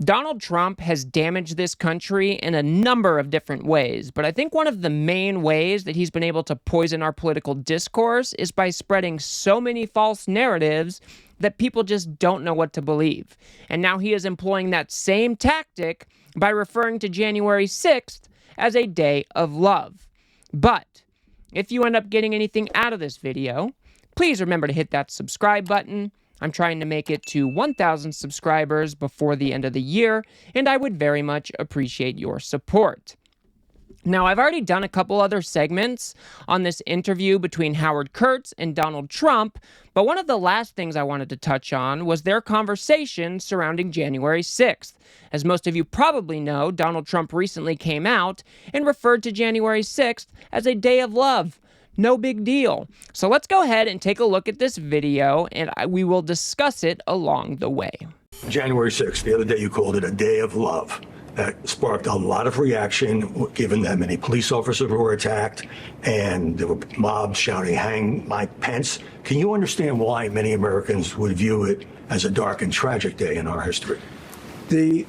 Donald Trump has damaged this country in a number of different ways, but I think one of the main ways that he's been able to poison our political discourse is by spreading so many false narratives that people just don't know what to believe. And now he is employing that same tactic by referring to January 6th as a day of love. But if you end up getting anything out of this video, please remember to hit that subscribe button. I'm trying to make it to 1,000 subscribers before the end of the year, and I would very much appreciate your support. Now, I've already done a couple other segments on this interview between Howard Kurtz and Donald Trump, but one of the last things I wanted to touch on was their conversation surrounding January 6th. As most of you probably know, Donald Trump recently came out and referred to January 6th as a day of love. No big deal. So let's go ahead and take a look at this video, and we will discuss it along the way. January 6th, the other day you called it a day of love. That sparked a lot of reaction, given that many police officers were attacked and there were mobs shouting, "Hang Mike Pence." Can you understand why many Americans would view it as a dark and tragic day in our history? The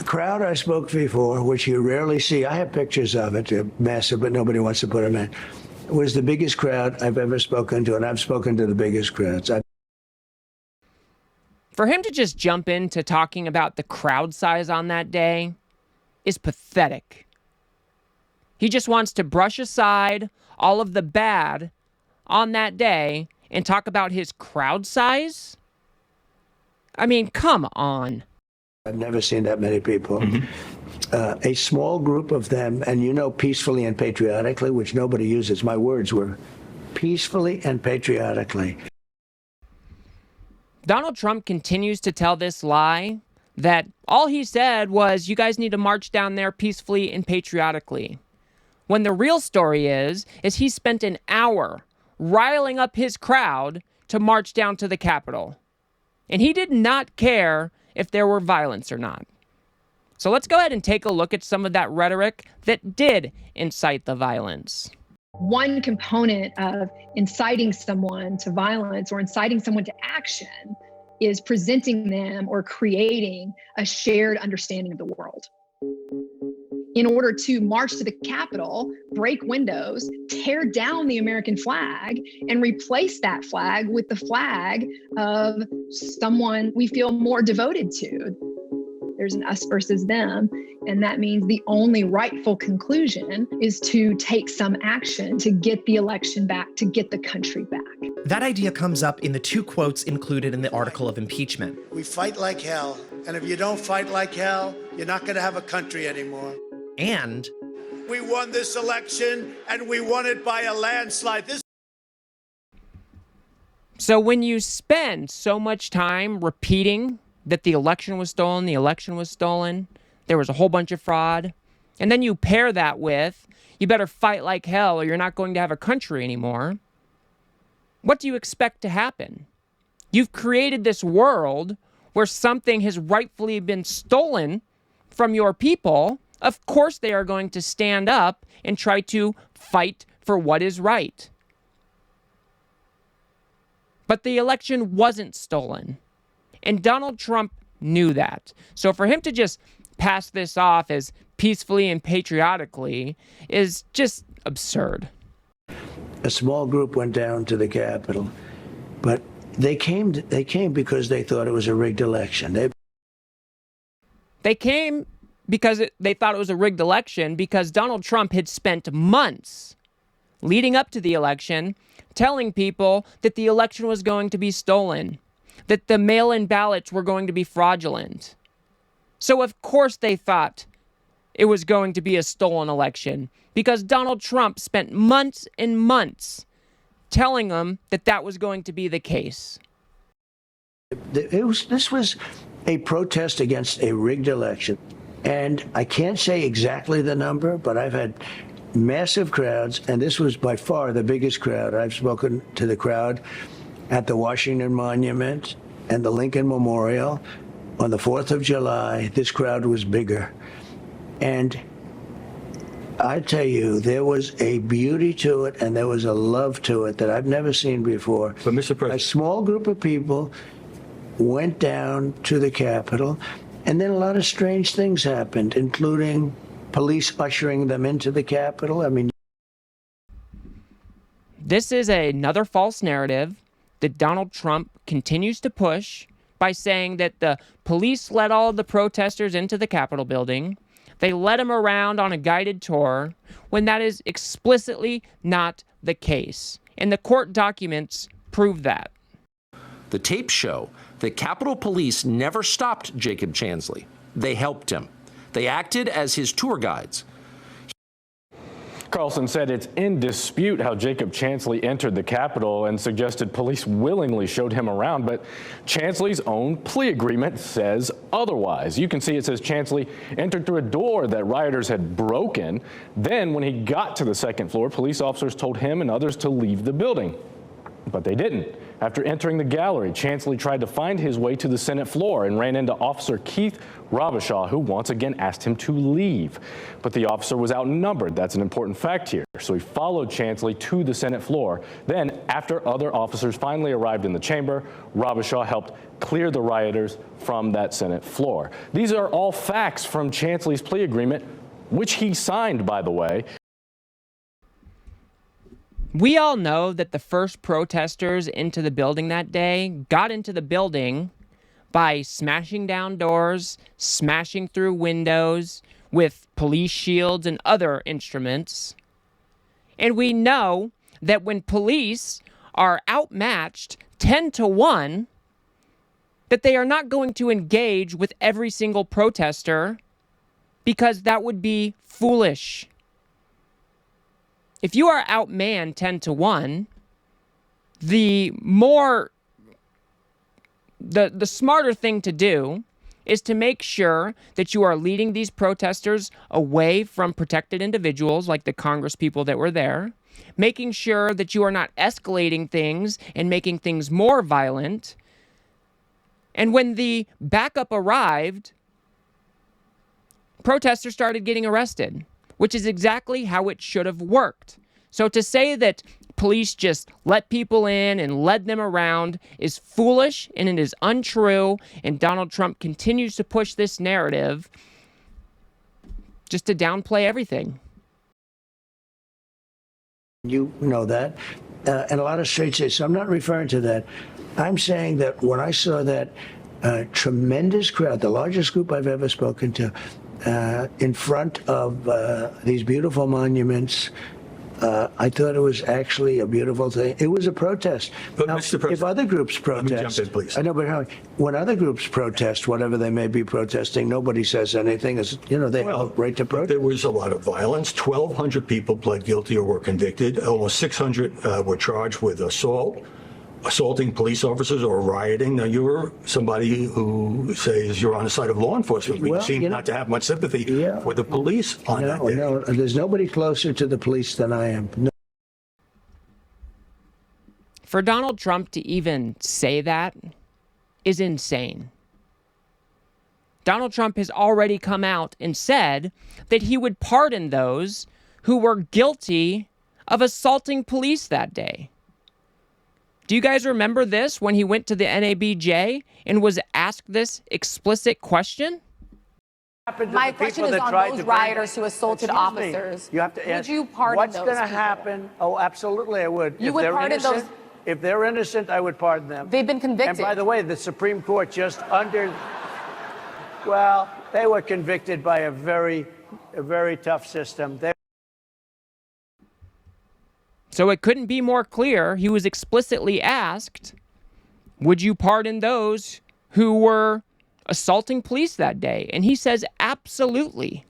crowd I spoke before, which you rarely see, I have pictures of it, they're massive, but nobody wants to put them in, was the biggest crowd I've ever spoken to, and I've spoken to the biggest crowds. For him to just jump into talking about the crowd size on that day is pathetic. He just wants to brush aside all of the bad on that day and talk about his crowd size? I mean, come on. I've never seen that many people. A small group of them, and you know, peacefully and patriotically, which nobody uses. My words were peacefully and patriotically. Donald Trump continues to tell this lie that all he said was, you guys need to march down there peacefully and patriotically. When the real story is he spent an hour riling up his crowd to march down to the Capitol. And he did not care if there were violence or not. So let's go ahead and take a look at some of that rhetoric that did incite the violence. One component of inciting someone to violence or inciting someone to action is presenting them or creating a shared understanding of the world. In order to march to the Capitol, break windows, tear down the American flag, and replace that flag with the flag of someone we feel more devoted to. There's an us versus them, and that means the only rightful conclusion is to take some action to get the election back, to get the country back. That idea comes up in the two quotes included in the article of impeachment. We fight like hell, and if you don't fight like hell, you're not going to have a country anymore. And we won this election, and we won it by a landslide. So when you spend so much time repeating that the election was stolen, there was a whole bunch of fraud, and then you pair that with, you better fight like hell or you're not going to have a country anymore, what do you expect to happen? You've created this world where something has rightfully been stolen from your people. Of course they are going to stand up and try to fight for what is right. But the election wasn't stolen. And Donald Trump knew that. So for him to just pass this off as peacefully and patriotically is just absurd. A small group went down to the Capitol, but they came because they thought it was a rigged election. They came because they thought it was a rigged election because Donald Trump had spent months leading up to the election telling people that the election was going to be stolen, that the mail-in ballots were going to be fraudulent. So of course they thought it was going to be a stolen election because Donald Trump spent months and telling them that that was going to be the case. This was a protest against a rigged election. And I can't say exactly the number, but I've had massive crowds, and this was by far the biggest crowd. I've spoken to the crowd at the Washington Monument and the Lincoln Memorial. On the 4th of July, this crowd was bigger. And I tell you, there was a beauty to it and there was a love to it that I've never seen before. But Mr. President, a small group of people went down to the Capitol, And then a lot of strange things happened, including police ushering them into the Capitol. I mean, this is another false narrative that Donald Trump continues to push by saying that the police let all of the protesters into the Capitol building. They led them around on a guided tour, when that is explicitly not the case. And the court documents prove that. The tapes show that Capitol Police never stopped Jacob Chansley. They helped him. They acted as his tour guides. Carlson said it's in dispute how Jacob Chansley entered the Capitol and suggested police willingly showed him around, but Chansley's own plea agreement says otherwise. You can see it says Chansley entered through a door that rioters had broken. Then when he got to the second floor, police officers told him and others to leave the building, but they didn't. After entering the gallery, Chansley tried to find his way to the Senate floor and ran into Officer Keith Robichaud, who once again asked him to leave. But the officer was outnumbered. That's an important fact here. So he followed Chansley to the Senate floor. Then, after other officers finally arrived in the chamber, Robichaud helped clear the rioters from that Senate floor. These are all facts from Chansley's plea agreement, which he signed, by the way. We all know that the first protesters into the building that day got into the building by smashing down doors, smashing through windows with police shields and other instruments. And we know that when police are outmatched 10-1, that they are not going to engage with every single protester, because that would be foolish. If you are outmanned 10-1, the smarter thing to do is to make sure that you are leading these protesters away from protected individuals like the Congress people that were there, making sure that you are not escalating things and making things more violent. And when the backup arrived, protesters started getting arrested, which is exactly how it should have worked. So to say that police just let people in and led them around is foolish, and it is untrue, and Donald Trump continues to push this narrative just to downplay everything. you know that, and a lot of straight states. So I'm not referring to that. I'm saying that when I saw that tremendous crowd, the largest group I've ever spoken to, in front of these beautiful monuments, I thought it was actually a beautiful thing. It was a protest. But now, Mr. President, if other groups protest, let me jump in, please. I know, but Howard, when other groups protest, whatever they may be protesting, nobody says anything. It's, they have a right to protest. There was a lot of violence. 1,200 people pled guilty or were convicted. Almost 600 were charged with assaulting police officers or rioting. Now, you're somebody who says you're on the side of law enforcement. We seem not to have much sympathy for the police on that day. No, there's nobody closer to the police than I am. No. For Donald Trump to even say that is insane. Donald Trump has already come out and said that he would pardon those who were guilty of assaulting police that day. Do you guys remember this when he went to the NABJ and was asked this explicit question? My question is on those rioters who assaulted officers. You have to would you pardon what's those going to people? happen? Oh, absolutely, I would. You would pardon those? If they're innocent, I would pardon them. They've been convicted. And by the way, the Supreme Court they were convicted by a very tough system. So it couldn't be more clear. He was explicitly asked, would you pardon those who were assaulting police that day? And he says, absolutely.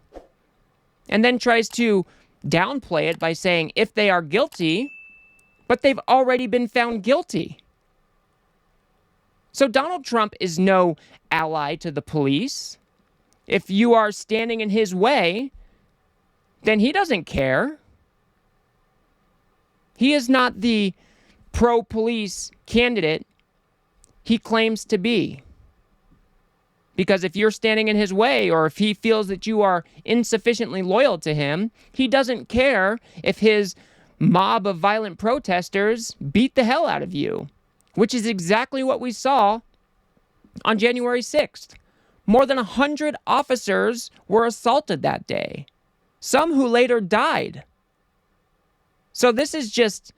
And then tries to downplay it by saying, if they are guilty, but they've already been found guilty. So Donald Trump is no ally to the police. If you are standing in his way, then he doesn't care. He is not the pro-police candidate he claims to be. Because if you're standing in his way, or if he feels that you are insufficiently loyal to him, he doesn't care if his mob of violent protesters beat the hell out of you, which is exactly what we saw on January 6th. more than 100 officers were assaulted that day, some who later died. So this is just,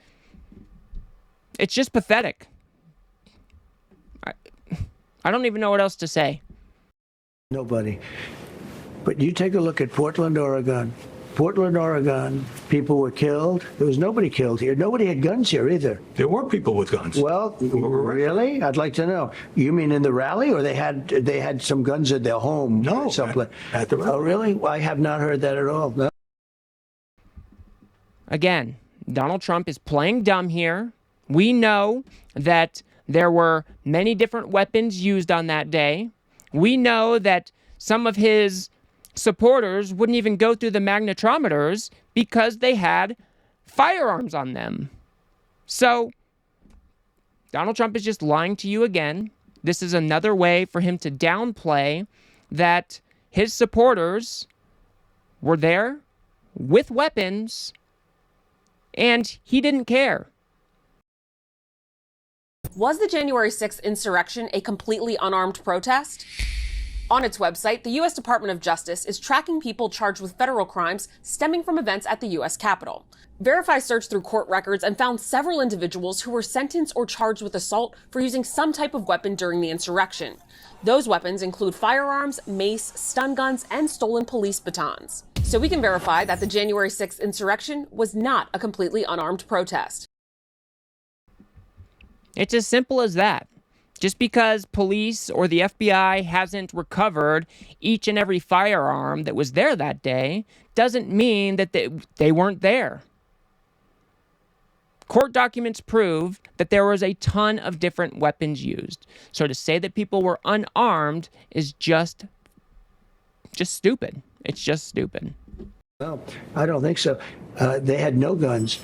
it's just pathetic. I don't even know what else to say. Nobody. But you take a look at Portland, Oregon. Portland, Oregon, people were killed. There was nobody killed here. Nobody had guns here either. There were people with guns. Well, really? I'd like to know. You mean in the rally, or they had some guns at their home? No, someplace. at the rally. Oh, really? Well, I have not heard that at all. No. Again, Donald Trump is playing dumb here. We know that there were many different weapons used on that day. We know that some of his supporters wouldn't even go through the magnetometers because they had firearms on them. So Donald Trump is just lying to you again. This is another way for him to downplay that his supporters were there with weapons and he didn't care. Was the January 6th insurrection a completely unarmed protest? On its website, the U.S. Department of Justice is tracking people charged with federal crimes stemming from events at the U.S. Capitol. Verify searched through court records and found several individuals who were sentenced or charged with assault for using some type of weapon during the insurrection. Those weapons include firearms, mace, stun guns, and stolen police batons. So we can verify that the January 6th insurrection was not a completely unarmed protest. It's as simple as that. Just because police or the FBI hasn't recovered each and every firearm that was there that day doesn't mean that they weren't there. Court documents prove that there was a ton of different weapons used. So to say that people were unarmed is just stupid. It's just stupid. No, I don't think so. They had no guns.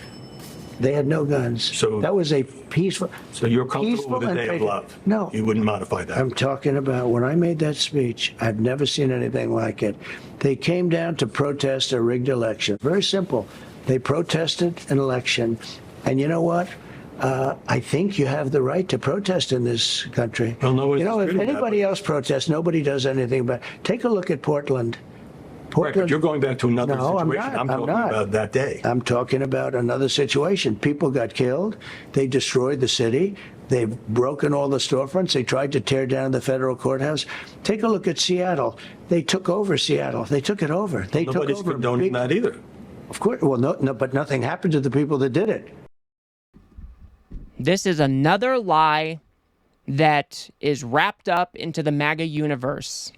They had no guns. So that was a peaceful. So you're comfortable with the day of love? No. You wouldn't modify that? I'm talking about when I made that speech, I've never seen anything like it. They came down to protest a rigged election. Very simple. They protested an election. And you know what? I think you have the right to protest in this country. Well, no, you know, if anybody else protests, nobody does anything. But take a look at Portland. Right, but you're going back to another situation. I'm talking not. about that day. I'm talking about another situation. People got killed. They destroyed the city. They've broken all the storefronts. They tried to tear down the federal courthouse. Take a look at Seattle. They took over Seattle. They took it over. Nobody's condoning that either. Of course. Well, no, but nothing happened to the people that did it. This is another lie that is wrapped up into the MAGA universe.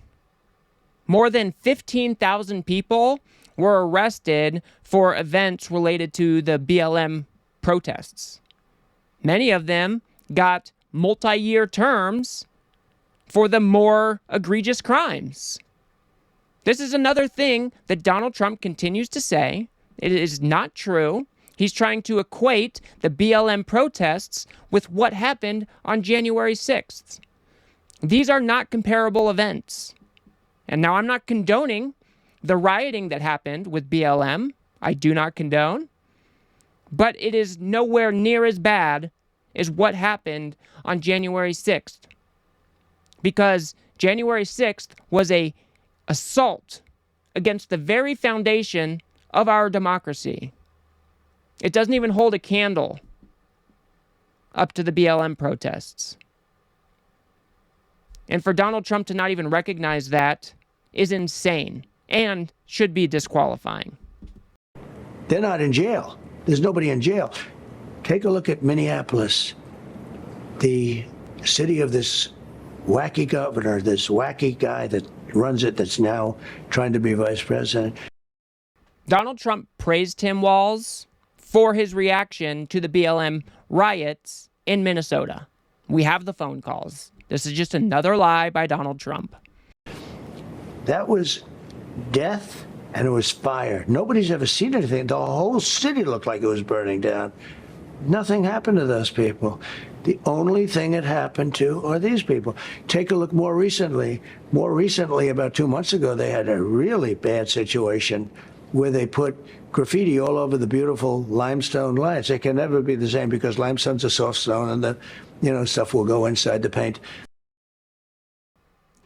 More than 15,000 people were arrested for events related to the BLM protests. Many of them got multi-year terms for the more egregious crimes. This is another thing that Donald Trump continues to say. It is not true. He's trying to equate the BLM protests with what happened on January 6th. These are not comparable events. And now I'm not condoning the rioting that happened with BLM. I do not condone. But it is nowhere near as bad as what happened on January 6th. Because January 6th was an assault against the very foundation of our democracy. It doesn't even hold a candle up to the BLM protests. And for Donald Trump to not even recognize that is insane and should be disqualifying. They're not in jail. There's nobody in jail. Take a look at Minneapolis, the city of this wacky governor, this wacky guy that runs it that's now trying to be vice president. Donald Trump praised Tim Walz for his reaction to the BLM riots in Minnesota. We have the phone calls. This is just another lie by Donald Trump. That was death and it was fire. Nobody's ever seen anything. The whole city looked like it was burning down. Nothing happened to those people. The only thing it happened to are these people. Take a look more recently. More recently, about 2 months ago, they had a really bad situation where they put graffiti all over the beautiful limestone lines. They can never be the same because limestone's a soft stone and the stuff will go inside the paint.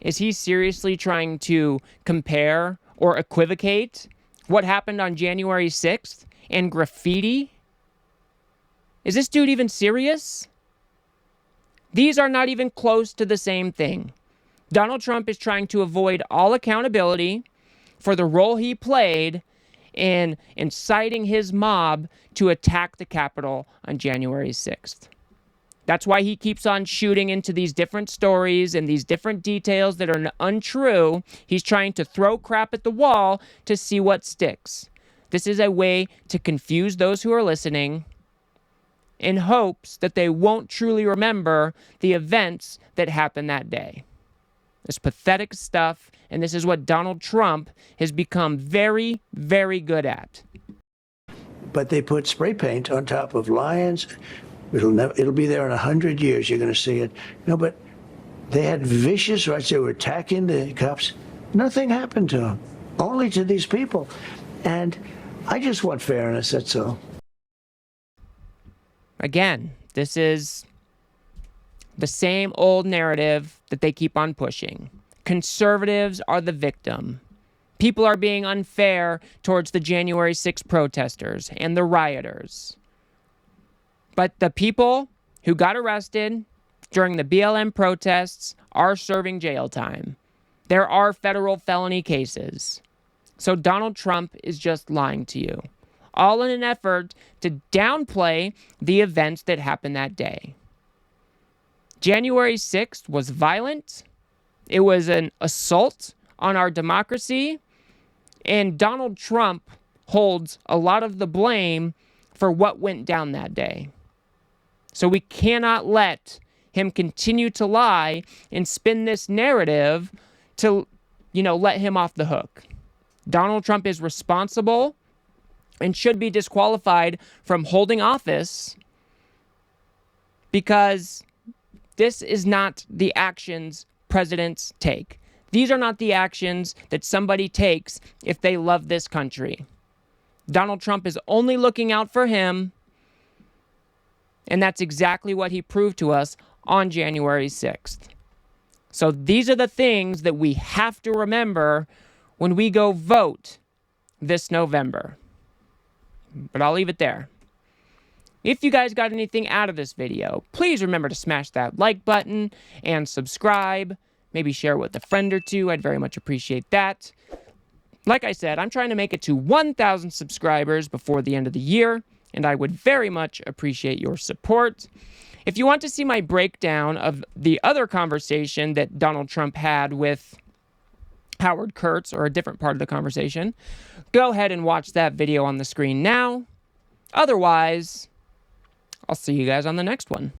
Is he seriously trying to compare or equivocate what happened on January 6th and graffiti? Is this dude even serious? These are not even close to the same thing. Donald Trump is trying to avoid all accountability for the role he played in inciting his mob to attack the Capitol on January 6th. That's why he keeps on shooting into these different stories and these different details that are untrue. He's trying to throw crap at the wall to see what sticks. This is a way to confuse those who are listening in hopes that they won't truly remember the events that happened that day. It's pathetic stuff, and this is what Donald Trump has become very, very good at. But they put spray paint on top of lions. It'll be there in 100 years. You're going to see it. No, but they had vicious rights. They were attacking the cops. Nothing happened to them, only to these people. And I just want fairness, that's all. Again, this is the same old narrative that they keep on pushing. Conservatives are the victim. People are being unfair towards the January 6th protesters and the rioters. But the people who got arrested during the BLM protests are serving jail time. There are federal felony cases. So Donald Trump is just lying to you, all in an effort to downplay the events that happened that day. January 6th was violent. It was an assault on our democracy. And Donald Trump holds a lot of the blame for what went down that day. So we cannot let him continue to lie and spin this narrative to, let him off the hook. Donald Trump is responsible and should be disqualified from holding office because this is not the actions presidents take. These are not the actions that somebody takes if they love this country. Donald Trump is only looking out for him, and that's exactly what he proved to us on January 6th. So these are the things that we have to remember when we go vote this November. But I'll leave it there. If you guys got anything out of this video, please remember to smash that like button and subscribe. Maybe share it with a friend or two. I'd very much appreciate that. Like I said, I'm trying to make it to 1,000 subscribers before the end of the year, and I would very much appreciate your support. If you want to see my breakdown of the other conversation that Donald Trump had with Howard Kurtz, or a different part of the conversation, go ahead and watch that video on the screen now. Otherwise, I'll see you guys on the next one.